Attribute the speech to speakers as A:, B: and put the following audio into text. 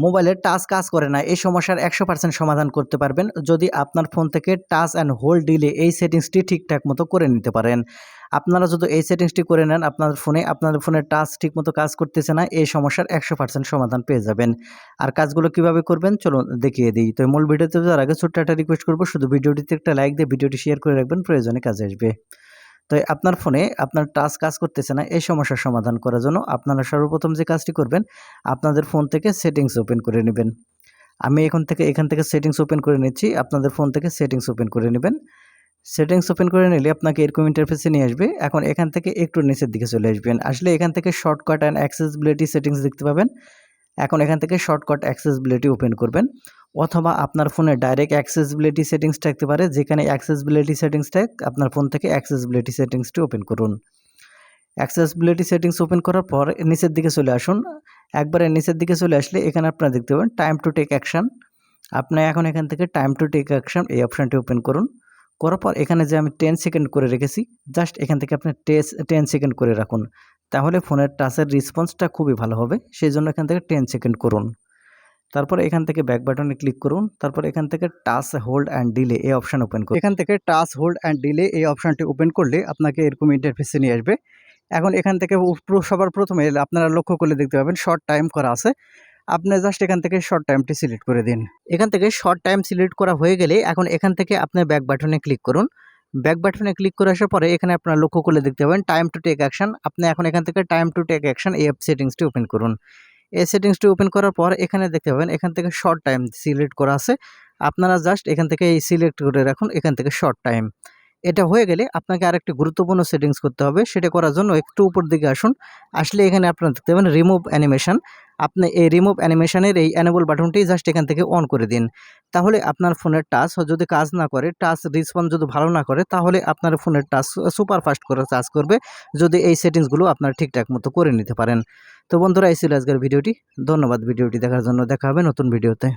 A: মোবাইলের টাচ কাজ করে না, এই সমস্যার 100% সমাধান করতে পারবেন যদি আপনার ফোন থেকে টাচ অ্যান্ড হোল্ড ডিলে এই সেটিংসটি ঠিকঠাক মতো করে নিতে পারেন। আপনারা যদি এই সেটিংসটি করে নেন আপনাদের ফোনের টাচ ঠিকমতো কাজ করতেছে না, এই সমস্যার 100% সমাধান পেয়ে যাবেন। আর কাজগুলো কিভাবে করবেন চলুন দেখিয়ে দিই। তো মূল ভিডিওতে যাওয়ার আগে ছোট্ট একটা রিকোয়েস্ট করব, শুধু ভিডিওটিতে একটা লাইক দিয়ে ভিডিওটি শেয়ার করে রাখবেন, প্রয়োজনে কাজে আসবে। তো আপনার ফোনে আপনার টাচ কাজ করতেছে না, এই সমস্যার সমাধান করার জন্য আপনারা সর্বপ্রথম যে কাজটি করবেন, আপনাদের ফোন থেকে সেটিংস ওপেন করে নেবেন। আমি এখান থেকে সেটিংস ওপেন করে নিচ্ছি, আপনাদের ফোন থেকে সেটিংস ওপেন করে নেবেন। সেটিংস ওপেন করে নিলে আপনাকে এরকম ইন্টারফেসে নিয়ে আসবে। এখন এখান থেকে একটু নিচের দিকে চলে আসবেন, আসলে এখান থেকে শর্টকাট অ্যান্ড অ্যাক্সেসিবিলিটি সেটিংস দেখতে পাবেন। এখন এখান থেকে শর্টকাট অ্যাক্সেসিবিলিটি ওপেন করবেন, অথবা আপনার ফোনে ডাইরেক্ট অ্যাক্সেসিবিলিটি সেটিংস থাকতে পারে, যেখানে অ্যাক্সেসিবিলিটি সেটিংসটা আপনার ফোন থেকে অ্যাক্সেসিবিলিটি সেটিংসটি ওপেন করুন। অ্যাক্সেসিবিলিটি সেটিংস ওপেন করার পর নিচের দিকে চলে আসুন। একবারে নিচের দিকে চলে আসলে এখানে আপনারা দেখতে পাবেন টাইম টু টেক অ্যাকশন। আপনি এখন এখান থেকে টাইম টু টেক অ্যাকশন এই অপশানটি ওপেন করুন। করার পর এখানে যে আমি 10 সেকেন্ড করে রেখেছি, জাস্ট এখান থেকে আপনি 10 সেকেন্ড করে রাখুন, তাহলে ফোনের টাচের রেসপন্সটা খুবই ভালো হবে। সেই জন্য এখান থেকে 10 সেকেন্ড করুন। তারপর এখান থেকে ব্যাক বাটনে ক্লিক করুন। তারপর এখান থেকে টাচ হোল্ড অ্যান্ড ডিলে এই অপশান ওপেন করুন। এখান থেকে টাচ হোল্ড অ্যান্ড ডিলে এই অপশানটি ওপেন করলে আপনাকে এরকম ইন্টারফেসে নিয়ে আসবে। এখন এখান থেকে সবার প্রথমে আপনারা লক্ষ্য করলে দেখতে পাবেন শর্ট টাইম করা আছে। আপনি জাস্ট এখান থেকে শর্ট টাইমটি সিলেক্ট করে দিন। এখান থেকে শর্ট টাইম সিলেক্ট করা হয়ে গেলে এখন এখান থেকে আপনি ব্যাক বাটনে ক্লিক করুন। ব্যাক বাটনে ক্লিক করে আসার পরে এখানে আপনারা লক্ষ্য করলে দেখতে পাবেন টাইম টু টেক অ্যাকশন। আপনি এখন এখান থেকে টাইম টু টেক অ্যাকশন এই সেটিংসটি ওপেন করুন। এই সেটিংসটি ওপেন করার পর এখানে দেখতে পাবেন এখান থেকে শর্ট টাইম সিলেক্ট করা আছে। আপনারা জাস্ট এখান থেকে এই সিলেক্ট করে রাখুন, এখান থেকে শর্ট টাইম। এটা হয়ে গেলে আপনাকে আরেকটি গুরুত্বপূর্ণ সেটিংস করতে হবে। সেটা করার জন্য একটু উপর দিকে আসুন। আসলে এখানে আপনারা দেখতে পাবেন রিমুভ অ্যানিমেশন। আপনি এই রিমুভ অ্যানিমেশনের এই এনেবল বাটনটি জাস্ট এখান থেকে অন করে দিন। তাহলে আপনার ফোনের টাচ যদি কাজ না করে, টাচ রেসপন্স যদি ভালো না করে, তাহলে আপনার ফোনের টাচ সুপার ফাস্ট করে কাজ করবে, যদি এই সেটিংসগুলো আপনারা ঠিকঠাক মতো করে নিতে পারেন। তো বন্ধুরা, এই ছিল আজকের ভিডিওটি। ধন্যবাদ ভিডিওটি দেখার জন্য। দেখা হবে নতুন ভিডিওতে।